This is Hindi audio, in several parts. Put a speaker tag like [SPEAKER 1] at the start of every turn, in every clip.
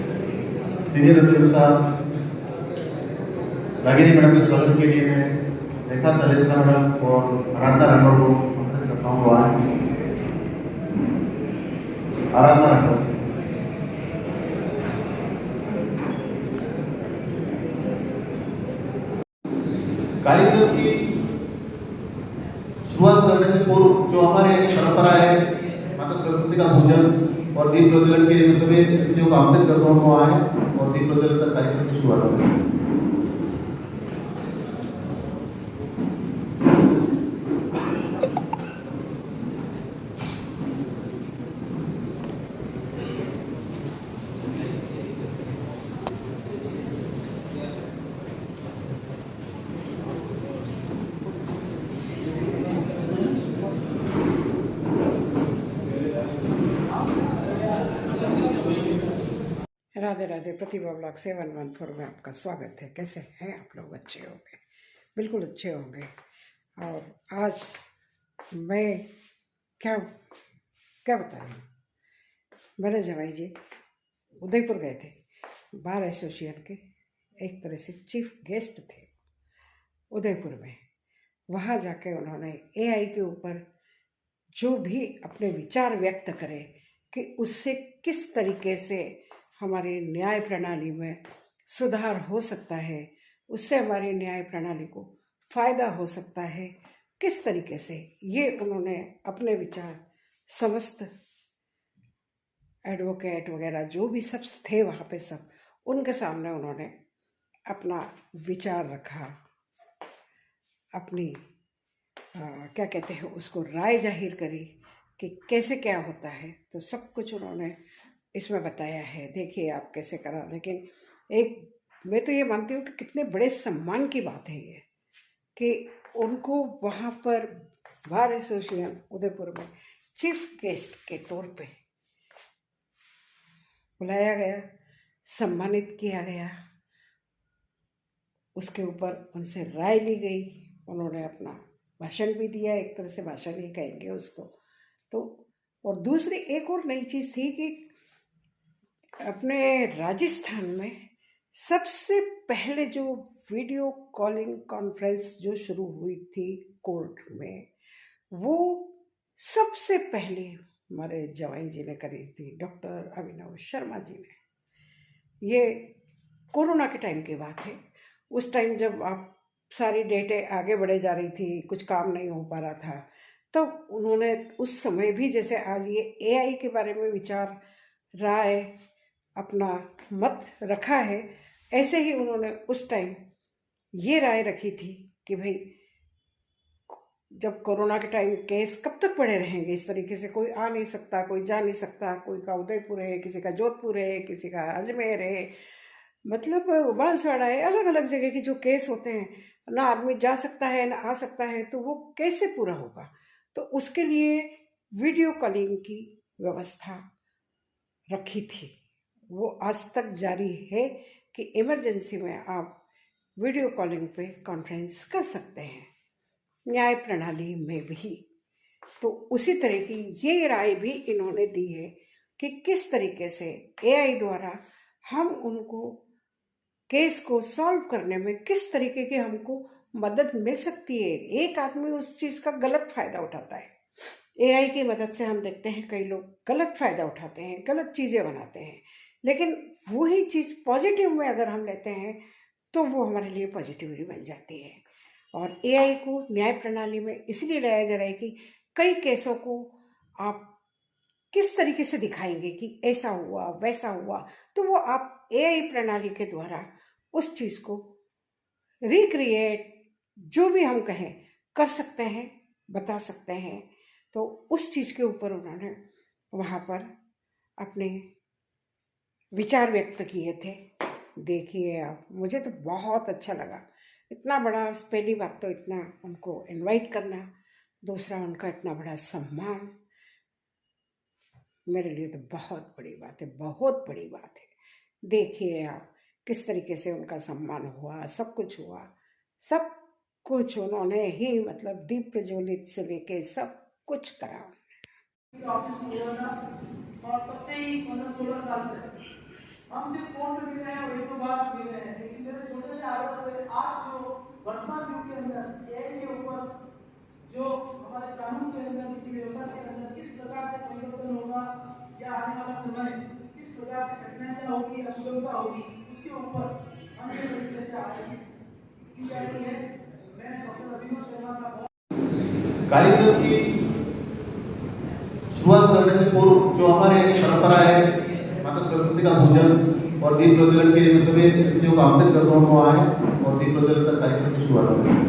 [SPEAKER 1] सीनियर अभिनेता रागिनी मैडम के स्वागत के लिए मैं रेखा तलेजा मैडम और आराधना राठौड़ को आमंत्रित करता हूँ। आराधना राठौड़। कार्यक्रम की शुरुआत करने से पूर्व जो हमारे यहाँ की परंपरा है, माता सरस्वती का पूजन और दीप प्रज्वलन के लिए सभी अतिथियों को आमंत्रित करता हूँ आए और दीप प्रज्वलन का कार्यक्रम की शुरुआत करें।
[SPEAKER 2] राधे राधे। प्रतिभा ब्लॉग 714 में आपका स्वागत है। कैसे हैं आप लोग? अच्छे होंगे, बिल्कुल अच्छे होंगे। और आज मैं क्या क्या बता रही हूँ, मेरे जवाई जी उदयपुर गए थे। बार एसोसिएशन के एक तरह से चीफ गेस्ट थे उदयपुर में। वहाँ जाके उन्होंने एआई के ऊपर जो भी अपने विचार व्यक्त करे कि उससे किस तरीके से हमारी न्याय प्रणाली में सुधार हो सकता है, उससे हमारी न्याय प्रणाली को फ़ायदा हो सकता है, किस तरीके से, ये उन्होंने अपने विचार समस्त एडवोकेट वगैरह जो भी सब थे वहाँ पे, सब उनके सामने उन्होंने अपना विचार रखा, अपनी क्या कहते हैं उसको, राय जाहिर करी कि कैसे क्या होता है। तो सब कुछ उन्होंने इसमें बताया है, देखिए आप कैसे करा। लेकिन एक मैं तो ये मानती हूँ कि कितने बड़े सम्मान की बात है ये कि उनको वहाँ पर बार एसोसिएशन उदयपुर में चीफ गेस्ट के तौर पे बुलाया गया, सम्मानित किया गया, उसके ऊपर उनसे राय ली गई, उन्होंने अपना भाषण भी दिया, एक तरह से भाषण ही कहेंगे उसको। तो और दूसरी एक और नई चीज़ थी कि अपने राजस्थान में सबसे पहले जो वीडियो कॉलिंग कॉन्फ्रेंस जो शुरू हुई थी कोर्ट में, वो सबसे पहले हमारे जवाई जी ने करी थी, डॉक्टर अभिनव शर्मा जी ने। ये कोरोना के टाइम की बात है। उस टाइम जब आप सारी डेटें आगे बढ़े जा रही थी, कुछ काम नहीं हो पा रहा था, तो उन्होंने उस समय भी, जैसे आज ये एआई के बारे में विचार राय अपना मत रखा है, ऐसे ही उन्होंने उस टाइम ये राय रखी थी कि भाई जब कोरोना के टाइम केस कब तक पड़े रहेंगे इस तरीके से, कोई आ नहीं सकता, कोई जा नहीं सकता, कोई का उदयपुर है, किसी का जोधपुर है, किसी का अजमेर है, मतलब बांसवाड़ा है, अलग अलग जगह के जो केस होते हैं, ना आदमी जा सकता है ना आ सकता है, तो वो कैसे पूरा होगा। तो उसके लिए वीडियो कॉलिंग की व्यवस्था रखी थी, वो आज तक जारी है कि इमरजेंसी में आप वीडियो कॉलिंग पे कॉन्फ्रेंस कर सकते हैं, न्याय प्रणाली में भी। तो उसी तरह की ये राय भी इन्होंने दी है कि किस तरीके से एआई द्वारा हम उनको केस को सॉल्व करने में किस तरीके की हमको मदद मिल सकती है। एक आदमी उस चीज़ का गलत फ़ायदा उठाता है, एआई की मदद से हम देखते हैं कई लोग गलत फ़ायदा उठाते हैं, गलत चीज़ें बनाते हैं, लेकिन वही चीज़ पॉजिटिव में अगर हम लेते हैं तो वो हमारे लिए पॉजिटिविटी बन जाती है। और एआई को न्याय प्रणाली में इसलिए लाया जा रहा है कि कई केसों को आप किस तरीके से दिखाएंगे कि ऐसा हुआ वैसा हुआ, तो वो आप एआई प्रणाली के द्वारा उस चीज़ को रिक्रिएट, जो भी हम कहें, कर सकते हैं, बता सकते हैं। तो उस चीज़ के ऊपर उन्होंने वहाँ पर अपने विचार व्यक्त किए थे। देखिए आप, मुझे तो बहुत अच्छा लगा। इतना बड़ा, पहली बात तो इतना उनको इनवाइट करना, दूसरा उनका इतना बड़ा सम्मान, मेरे लिए तो बहुत बड़ी बात है, बहुत बड़ी बात है। देखिए आप किस तरीके से उनका सम्मान हुआ, सब कुछ हुआ, सब कुछ उन्होंने ही, मतलब दीप प्रज्वलित से लेके सब कुछ करा।
[SPEAKER 3] ऑफिस में हुआ था और तब से ही 15-16 साल से
[SPEAKER 1] हम सिर्फ कोर्ट में मिल रहे हैं और एक दो बार मिल रहे हैं, लेकिन मेरे छोटे से आरोप है आज जो वर्तमान युग के अंदर एआई के ऊपर जो हमारे कानून के अंदर नीति व्यवस्था के अंदर किस प्रकार से परिवर्तन होगा या आने वाला समय किस प्रकार से कठिनाइयां होगी या सुगमता होगी, उसके ऊपर हम ये चर्चा की जा रही है। मैं डॉक्टर अभिनव शर्मा का कार्यक्रम की शुरुआत करने से पूर्व जो हमारे परंपरा है माता सरस्वती का पूजन और दीप प्रज्वलन के लिए मैं सभी व्यक्तियों को आमंत्रित करता हूँ वो आए और दीप प्रज्वलन का कार्यक्रम की शुरुआत करें।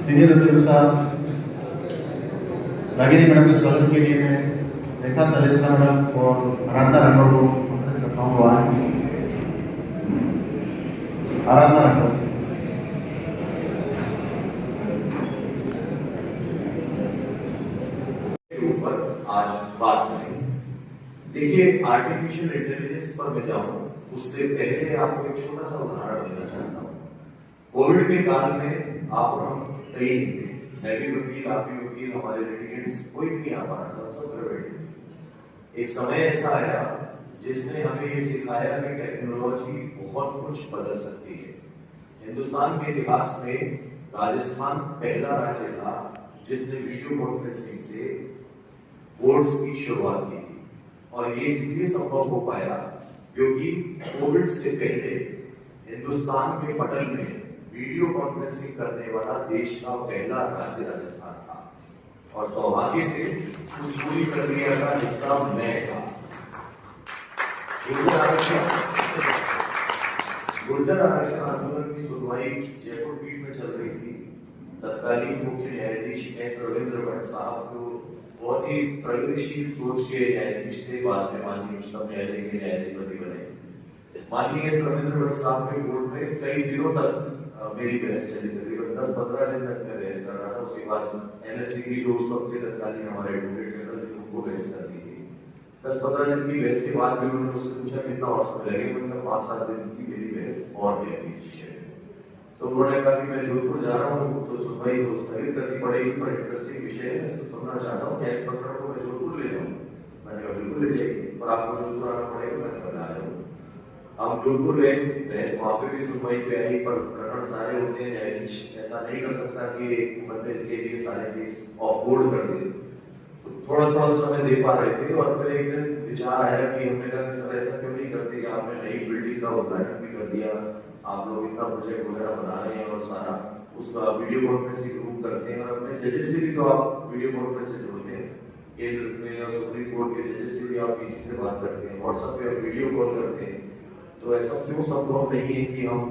[SPEAKER 1] सीनियर अभियंता रागिनी मैडम के स्वागत के लिए मैं रेखा तलेस्का मैडम और आराधना राठौड़ को आमंत्रित करता हूँ। आराधना राठौड़
[SPEAKER 3] के ऊपर आज बात करेंगे। देखिए, आर्टिफिशियल इंटेलिजेंस पर मैं जाऊं उससे पहले आपको एक छोटा सा उदाहरण देना चाहता हूँ। कोविड के काल में आप और हम कई थे, मैं भी वकील, आप भी वकील, हमारे लिटिगेंट्स, कोई भी यहाँ पर आता, सब घर बैठे। एक समय ऐसा आया जिसने हमें ये सिखाया कि टेक्नोलॉजी बहुत कुछ बदल सकती है। हिंदुस्तान के इतिहास में राजस्थान पहला राज्य था जिसने वीडियो कॉन्फ्रेंसिंग से बोर्ड्स की शुरुआत की थी, और ये इसलिए संभव हो पाया क्योंकि कोविड से पहले हिंदुस्तान के पटल में वीडियो कॉन्फ्रेंसिंग करने वाला देश का पहला राज्य राजस्थान था, और सौभाग्य से उस पूरी प्रक्रिया का हिस्सा मैं था। गुर्जर आरक्षण आंदोलन की सुनवाई जयपुर पीठ में चल रही थी। तत्कालीन मुख्य न्यायाधीश एस रविंद्र भट्ट साहब जो बहुत ही प्रगतिशील सोच के न्यायाधीश थे, बाद में माननीय उच्चतम न्यायालय के न्यायाधिपति बने। माननीय एस रविंद्र भट्ट साहब के कोर्ट में कई दिनों तक मेरी बहस चली, तकरीबन 10-15 दिन तक मैं बहस कर रहा था। उसके बाद एनएससी की जो उस वक्त के तत्कालीन हमारे एडवोकेट जनरल थे उनको बहस कर दी थी। 10-15 दिन की बहस के बाद भी उन्होंने मुझसे पूछा कितना और समय लगेगा। मैंने 5-7 दिन की मेरी बहस और भी है इस विषय में। तो उन्होंने कहा कि मैं जोधपुर जा रहा हूँ तो सुनवाई तो स्थगित करनी पड़ेगी, पर इंटरेस्टिंग विषय है, तो सुनना चाहता हूँ, क्या इस प्रकरण को मैं जोधपुर ले जाऊँ? मैंने कहा बिल्कुल ले जाइए, पर आपको जोधपुर आना पड़ेगा। मैंने बता रहा हूँ हम जोधपुर गए, बहस वहां पे भी सुनवाई पे आई, पर प्रकरण सारे होते हैं, न्यायाधीश ऐसा नहीं कर सकता कि एक बंदे के लिए सारे केस ऑफ बोर्ड कर दे। तो थोड़ा थोड़ा समय दे पा रहे थे, और फिर एक दिन विचार आया कि हमने कहा सर ऐसा क्यों नहीं करते कि आपने नई बिल्डिंग का उद्घाटन भी कर दिया, आप लोग इतना प्रोजेक्ट वगैरह बना रहे हैं और सारा उसका वीडियो कॉन्फ्रेंसिंग रूम करते हैं, और अपने जजेस से भी तो आप वीडियो कॉन्फ्रेंस से जोड़ते हैं, केंद्र में और सुप्रीम कोर्ट के जजेस से भी आप किसी से बात करते हैं, व्हाट्सएप पे आप वीडियो कॉल करते हैं। तो ऐसा क्यों संभव नहीं है कि हम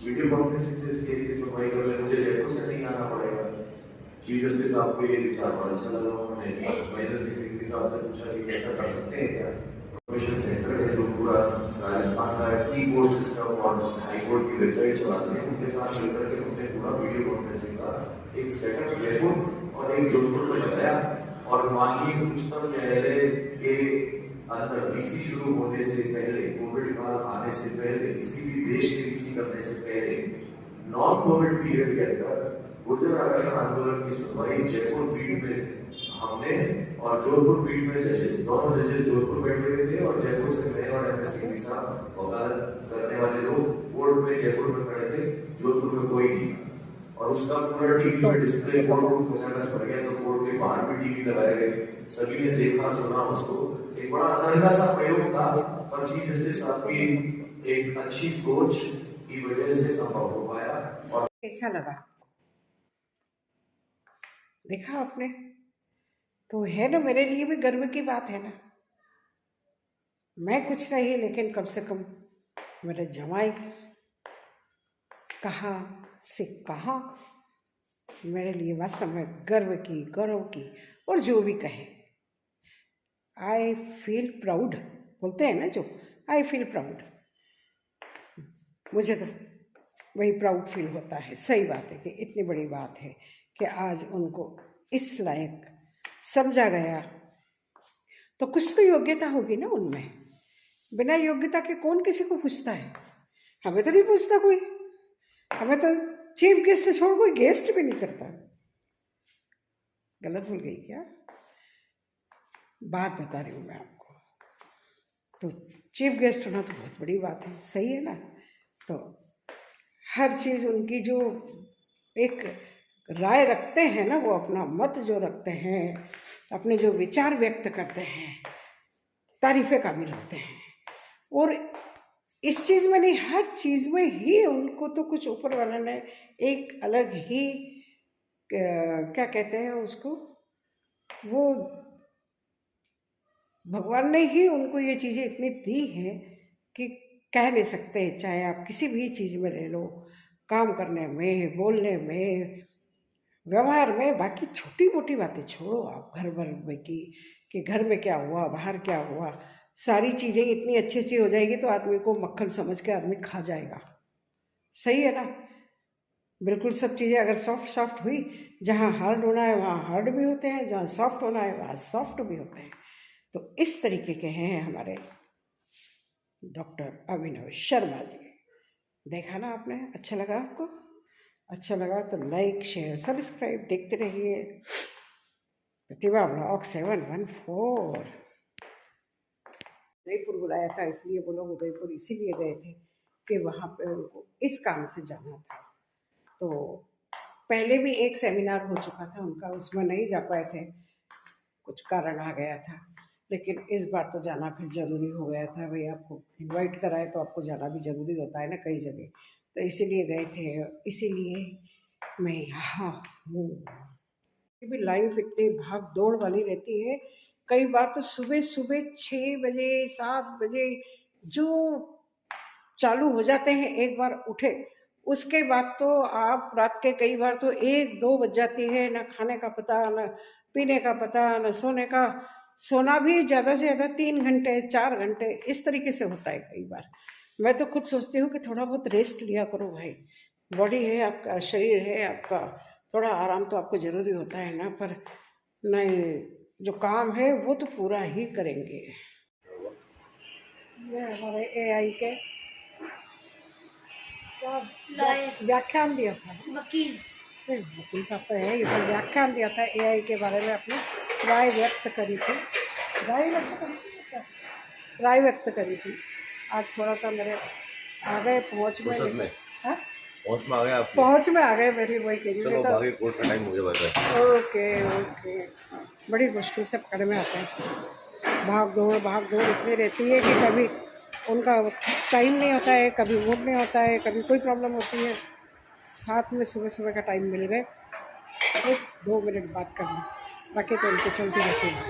[SPEAKER 3] वीडियो कॉन्फ्रेंसिंग से इस केस की सुनवाई कर ले? मुझे जयपुर से नहीं आना पड़ेगा। चीफ जस्टिस साहब को ये विचार बड़ा अच्छा लगा। उन्होंने महेंद्र साहब से पूछा कि ऐसा कर सकते हैं क्या? इंफॉर्मेशन सेंटर है जो पूरा राजस्थान का की बोर्ड सिस्टम और हाई कोर्ट की वेबसाइट चलाते हैं, उनके साथ मिलकर के उन्होंने पूरा वीडियो कॉन्फ्रेंसिंग का एक सेटअप जयपुर और एक जोधपुर में लगाया, और माननीय उच्चतम न्यायालय के अंदर डीसी शुरू होने से पहले, कोविड काल आने से पहले, किसी भी देश के डीसी करने से पहले नॉन कोविड पीरियड के अंदर गुर्जर आरक्षण आंदोलन की सुनवाई जयपुर पीठ में हमने और जोधपुर पीठ में जजेस, दोनों जजेस जोधपुर बैठे हुए थे, और जयपुर से मैं और एमएससी के साथ वकालत करने वाले लोग कोर्ट में जयपुर में खड़े थे, जोधपुर में कोई नहीं। और उसका पूरा टीवी में डिस्प्ले कोर्ट रूम अचानक भर गया, तो कोर्ट के बाहर भी टीवी लगाए गए, सभी ने देखा सुना उसको। एक बड़ा अनोखा सा प्रयोग था, पर चीफ जस्टिस साहब की एक अच्छी सोच की वजह से संभव हो पाया। और
[SPEAKER 2] कैसा लगा देखा आपने? तो है ना, मेरे लिए भी गर्व की बात है ना। मैं कुछ नहीं, लेकिन कम से कम मेरे जमाई कहाँ से कहाँ मेरे लिए वास्तव में गर्व की, गौरव की, और जो भी कहे आई फील प्राउड, बोलते हैं ना जो, आई फील प्राउड मुझे तो वही प्राउड फील होता है। सही बात है कि इतनी बड़ी बात है कि आज उनको इस लायक समझा गया, तो कुछ तो योग्यता होगी ना उनमें। बिना योग्यता के कौन किसी को पूछता है? हमें तो नहीं पूछता कोई, हमें तो चीफ गेस्ट छोड़ कोई गेस्ट भी नहीं करता। गलत भूल गई क्या? बात बता रही हूँ मैं आपको। तो चीफ गेस्ट होना तो बहुत बड़ी बात है, सही है ना? तो हर चीज़ उनकी जो एक राय रखते हैं ना, वो अपना मत जो रखते हैं, अपने जो विचार व्यक्त करते हैं, तारीफ़े काबिल होते हैं। और इस चीज़ में नहीं, हर चीज़ में ही उनको तो कुछ ऊपर वाले ने एक अलग ही क्या कहते हैं उसको, वो भगवान ने ही उनको ये चीज़ें इतनी दी हैं कि कह नहीं सकते। चाहे आप किसी भी चीज़ में ले लो, काम करने में, बोलने में, व्यवहार में, बाकी छोटी मोटी बातें छोड़ो आप घर भर में कि घर में क्या हुआ, बाहर क्या हुआ, सारी चीज़ें इतनी अच्छी अच्छी हो जाएगी तो आदमी को मक्खन समझ के आदमी खा जाएगा। सही है ना? बिल्कुल सब चीज़ें अगर सॉफ्ट हुई, जहाँ हार्ड होना है वहाँ हार्ड भी होते हैं, जहाँ सॉफ्ट होना है वहाँ सॉफ्ट भी होते हैं। तो इस तरीके के हैं हमारे डॉक्टर अभिनव शर्मा जी। देखा ना आपने? अच्छा लगा आपको? अच्छा लगा तो लाइक, शेयर, सब्सक्राइब देखते रहिए। प्रतिभा ब्लॉग 714। उदयपुर बुलाया था, इसलिए वो लोग उदयपुर इसीलिए गए थे कि वहाँ पे उनको इस काम से जाना था। तो पहले भी एक सेमिनार हो चुका था उनका, उसमें नहीं जा पाए थे, कुछ कारण आ गया था। लेकिन इस बार तो जाना फिर ज़रूरी हो गया था। भाई आपको इनवाइट कराए तो आपको जाना भी ज़रूरी होता है ना कई जगह, तो इसीलिए गए थे। इसीलिए मैं यहाँ हूँ। भी लाइफ इतनी भाग दौड़ वाली रहती है, कई बार तो सुबह 6 बजे 7 बजे जो चालू हो जाते हैं, एक बार उठे उसके बाद तो आप रात के कई बार तो 1-2 बज जाती है, ना खाने का पता, ना पीने का पता, ना सोने का। सोना भी ज़्यादा से ज़्यादा 3 घंटे 4 घंटे इस तरीके से होता है कई बार। मैं तो खुद सोचती हूँ कि थोड़ा बहुत रेस्ट लिया करो भाई, बॉडी है आपका, शरीर है आपका, थोड़ा आराम तो आपको ज़रूरी होता है ना। पर नहीं, जो काम है वो तो पूरा ही करेंगे। ये हमारे AI के व्याख्यान दिया था वकील साहब तो है, ये तो व्याख्यान दिया था AI के बारे में, अपनी राय व्यक्त करी थी। राय व्यक्त करी थी। आज थोड़ा सा मेरे आ गए पहुँच में आ गए मेरी, वही कह रही हूँ। तो आगे कोर्ट का टाइम हो गया। ओके बड़ी मुश्किल से पकड़ में आते हैं। भाग दौड़ इतनी रहती है कि कभी उनका टाइम नहीं होता है, कभी मूड नहीं होता है, कभी कोई प्रॉब्लम होती है। साथ में सुबह का टाइम मिल गए 1-2 मिनट बात करना, बाकी तो उनकी चलती रहती है।